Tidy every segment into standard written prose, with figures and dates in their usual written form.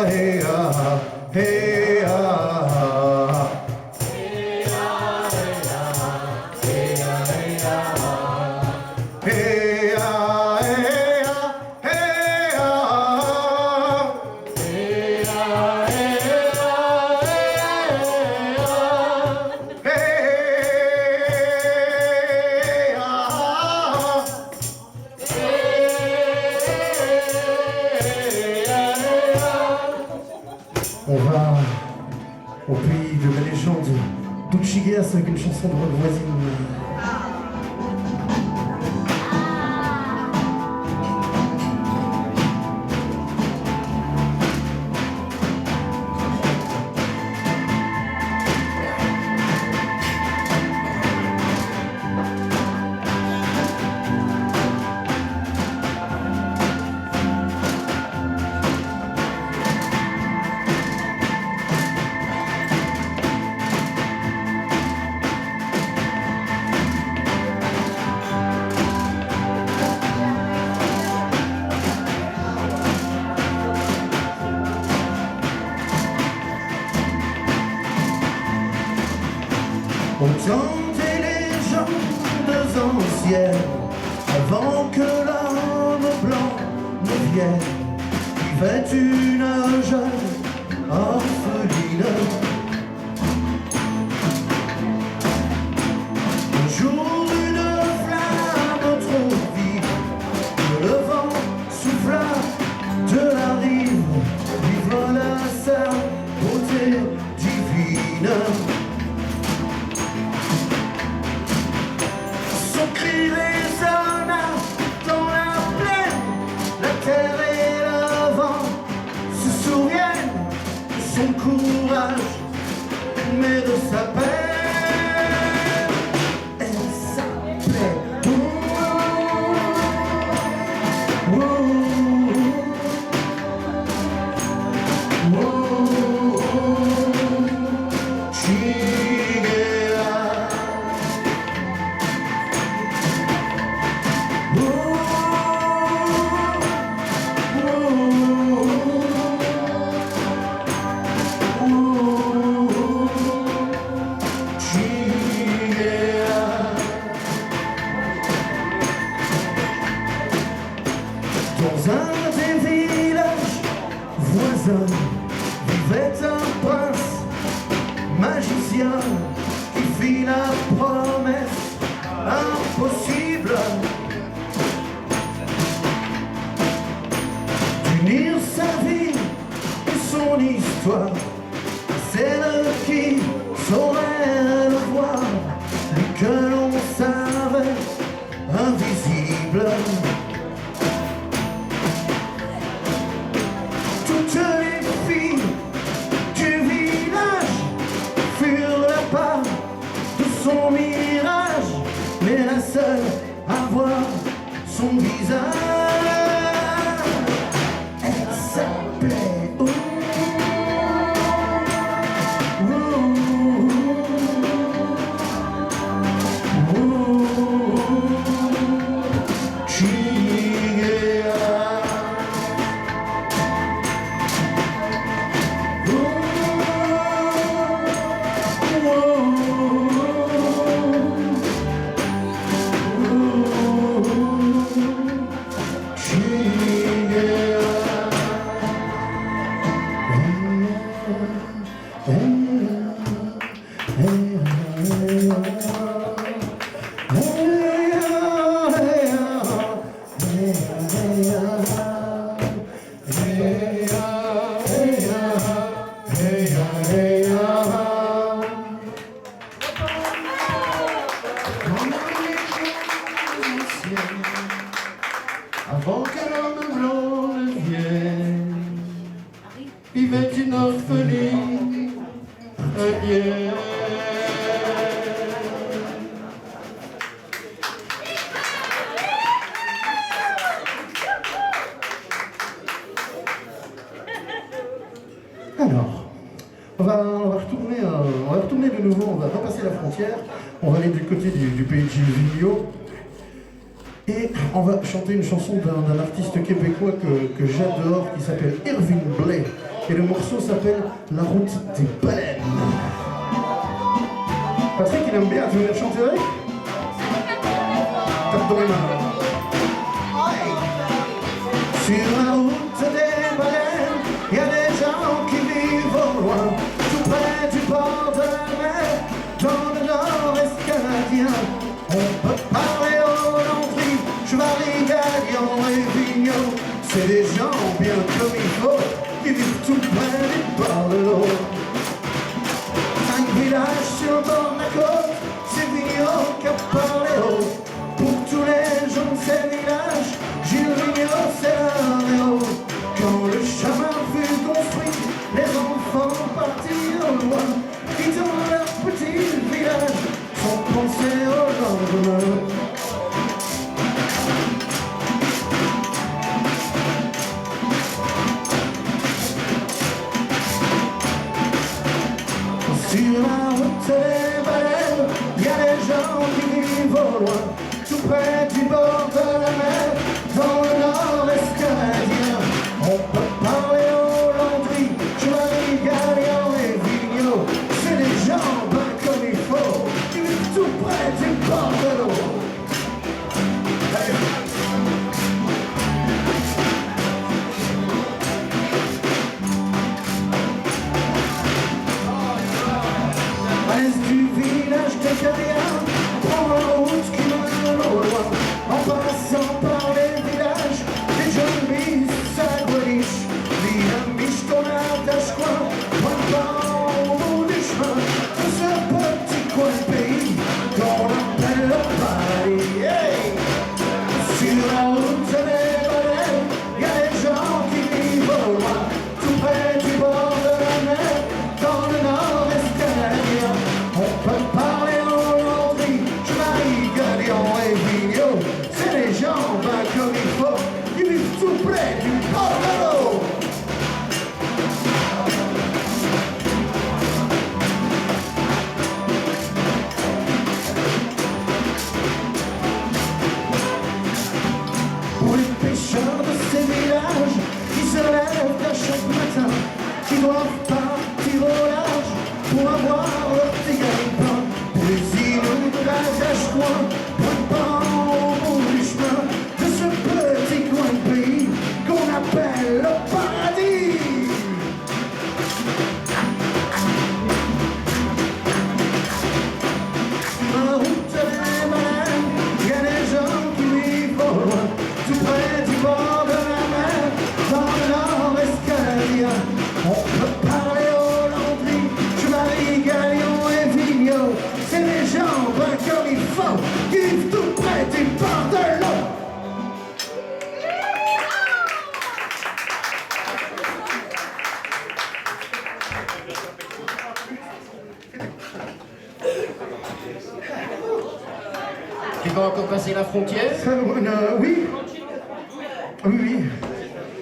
hey, hey, on va au pays de la légende d'Uchigeas avec une chanson de rock voisine. Autant des légendes anciennes, avant que l'homme blanc ne vienne, vivait une jeune orpheline. Un jour, une flamme trop vive, que le vent souffla de la rive, lui vola sa beauté divine. Son cri résonna dans la plaine, la terre et le vent se souviennent de son courage, mais de sa peine. Elle s'appelait dans un des villages voisins vivait un prince magicien qui fit la promesse impossible d'unir sa vie et son histoire. Celle qui saurait le voir, lui que l'on savait invisible. Toutes les filles du village furent la part de son mirage, mais la seule à voir son visage, elle s'appelait avant que l'homme blanc ne vienne, vivait une orpheline indienne. Alors, on va retourner de nouveau, on va repasser la frontière, on va aller du côté du pays de Gilles. Et on va chanter une chanson d'un artiste québécois que j'adore, qui s'appelle Irving Blais. Et le morceau s'appelle La route des baleines. Patrick, il aime bien, tu veux venir chanter avec? Tape dans les mains. Sur la route des baleines, il y a des gens qui vivent au loin, tout près du bord de la mer, dans le nord-est canadien. On peut parler au Landry, Chevaly, Galion et Vigneault. C'est des gens bien comme il faut, qui vivent tout près du bord de l'eau. 5 villages sur le bord de la côte, c'est Vigneault qui a parlé haut. Pour tous les gens de ces villages, Gilles Vigneault, c'est l'un et haut. Quand le chemin fut construit, les enfants partirent au loin, quittant leur petit village, sans penser au lendemain. Sur la route des baleines, il y a des gens qui vivent au loin, tout près du bord de la mer, dans le nord-est canadien. On peut parler au Landry, Chevaly, Galion et Vigneault. C'est des gens ben comme il faut, qui vivent tout près du bord de l'eau. À l'est du village d'Acadia, prends la route qui mène au loin, en passant par les villages des jeunes mises à Guadiche, Vinamiche, Tonatache, coin, pointant au bout du chemin de ce petit coin de pays qu'on appelle le paradis. Hey! Sur la route des baleines, il y a des gens qui vivent au loin, tout près du bord de la mer, dans le nord-est canadien. On peut parler au Landry, Chevaly, Galion et Vigneault. C'est des gens ben comme il faut, qui vivent tout près du bord de l'eau. Pour les pêcheurs de ces villages qui se lèvent à chaque matin, qui doivent partir au large pour avoir leur petit gagne-pain. Pour les îlots de la Gâche-Coin, pointant au bout du chemin de ce petit coin de pays qu'on appelle le paradis. La route des baleines, il y a des gens qui vivent au loin, tout près du bord de la mer, dans le nord-est canadien. On peut parler au Landry, Chevaly, Galion et Vigneault. C'est des gens ben comme il faut, qui vivent tout près du bord de l'eau. Tu vas encore passer la frontière? Oui. Oui, oui.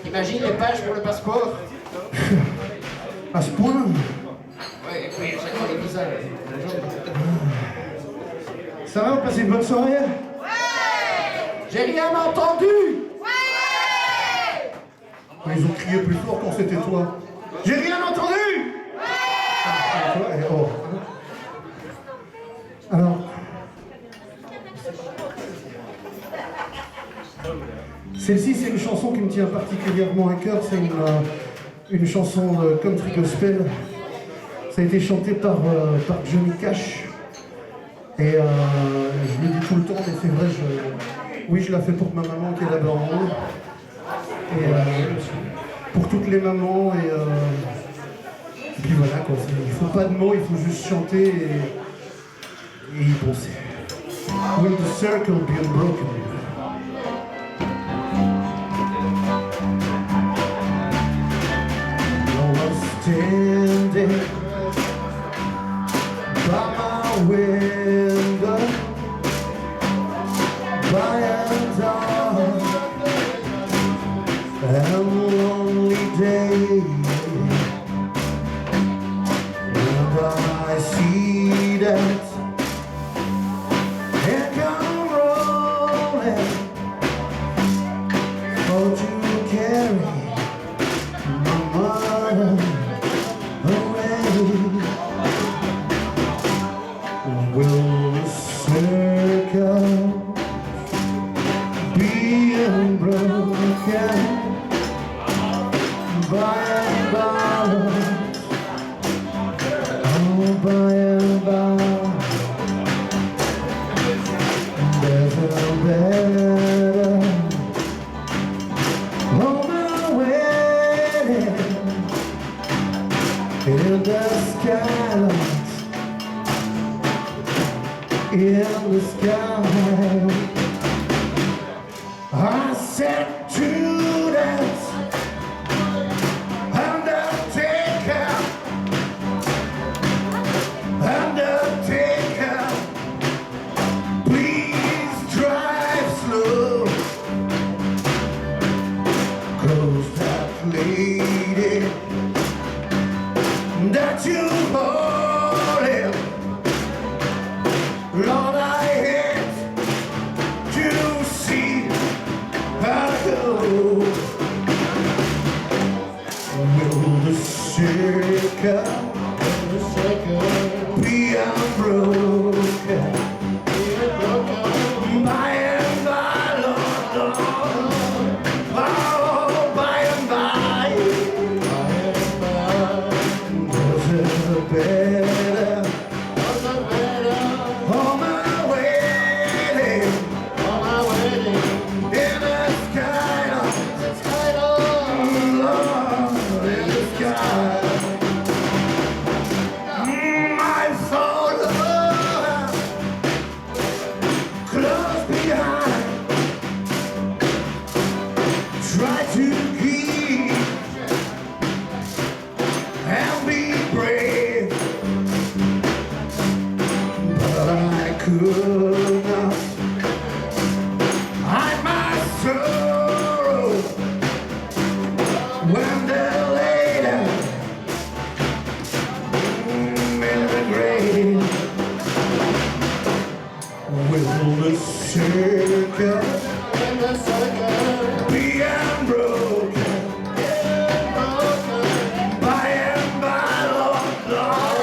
Imagine les pages pour le passeport. À ce point. Oui, chaque fois les visas. Ça va, vous passez une bonne soirée? J'ai rien entendu. Ils ont crié plus fort quand c'était toi. J'ai rien entendu! Ouais! Oh. Alors. Celle-ci, c'est une chanson qui me tient particulièrement à cœur. C'est une chanson country gospel. Ça a été chanté par Johnny Cash. Et je le dis tout le temps, mais c'est vrai, oui, je la fais pour ma maman qui est là-bas en haut. Et pour toutes les mamans. Et puis voilà, quoi. Il ne faut pas de mots, il faut juste chanter et y penser. Will the circle be unbroken? Standing by my window, by a dark and lonely day, and I see that it come rolling, for to carry my mother. In the skylight, in the sky, I said to that undertaker, undertaker, please drive slow, 'cause that lady that you holding, Lord, I hate to see her go. Will the shaker be unbroken? By and by, Lord, Lord, oh, by and by. Better, on my wedding, in the sky, Lord, in the sky. My soul, close behind, try to keep and be brave, but I could not hide my sorrow when the lady in the grave. Will the circle be unbroken? By and by, Lord, Lord,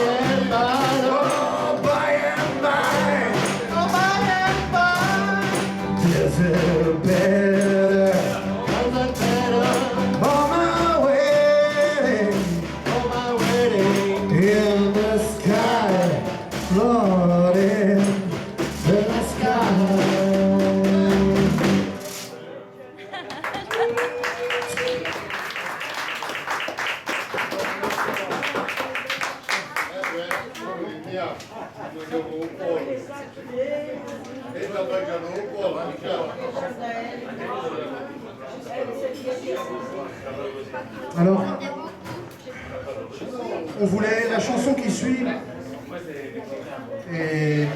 oh, by and by, there's a better, on my wedding, in the sky, Lord, in the sky. Alors, on voulait la chanson qui suit, et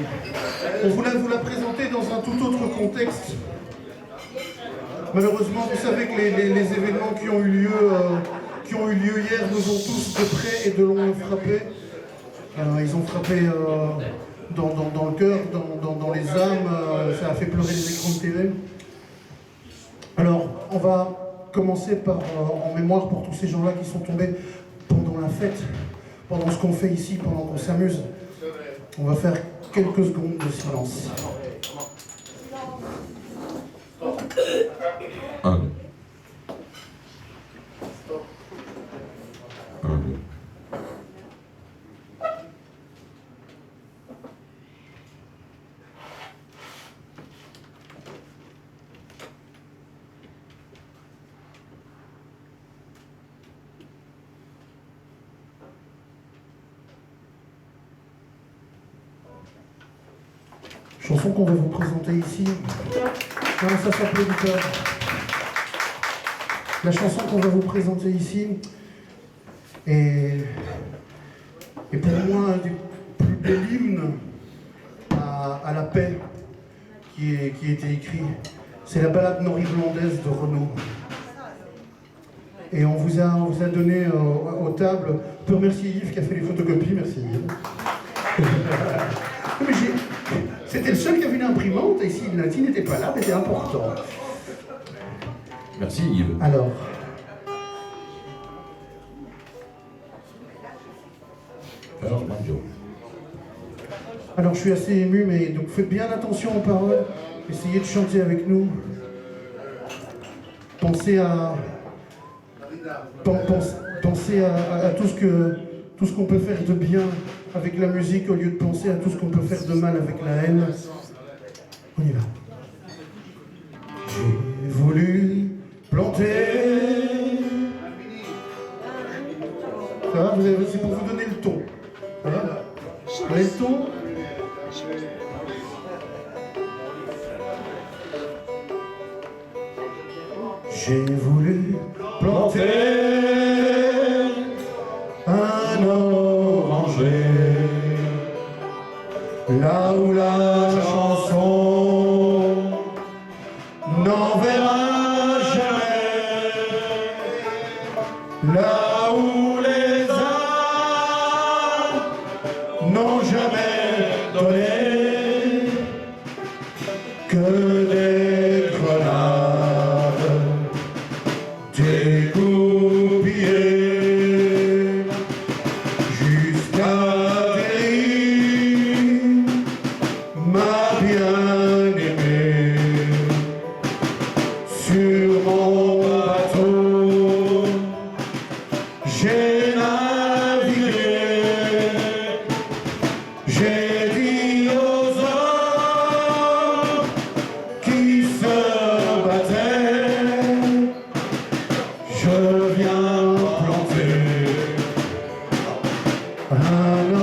on voulait vous la présenter dans un tout autre contexte. Malheureusement, vous savez que les événements qui ont eu lieu hier nous ont tous de près et de loin frappés. Ils ont frappé dans le cœur, dans les âmes, ça a fait pleurer les écrans de TV. Alors, on va commencer par, en mémoire pour tous ces gens-là qui sont tombés pendant la fête, pendant ce qu'on fait ici, pendant qu'on s'amuse. On va faire quelques secondes de silence. Chanson qu'on va vous présenter ici. Non, ça s'appelait du cœur. La chanson qu'on va vous présenter ici est pour moi un des plus bels hymnes à la paix qui a été écrit. C'est la ballade nord-irlandaise de Renaud. Et on vous a donné aux tables. On peut remercier Yves qui a fait les photocopies. Merci Yves. Mais c'était le seul qui avait une imprimante, et si Nati n'était pas là, c'était important. Merci Yves. Alors. Alors je suis assez ému, mais donc faites bien attention aux paroles. Essayez de chanter avec nous. Pensez à penser à tout ce qu'on peut faire de bien avec la musique au lieu de penser à tout ce qu'on peut faire de mal avec la haine. On y va. J'ai voulu planter. Ça va, c'est pour vous donner le ton. Ça va? Vous avez le ton? J'ai voulu planter un oranger là où la chanson n'enverra jamais, là où les âmes n'ont jamais donné que des grenades dégoupillées jusqu'à périr ma bien-aimée sur mon bateau. J'ai navigué, j'ai dit aux hommes qui se battaient, je viens planter un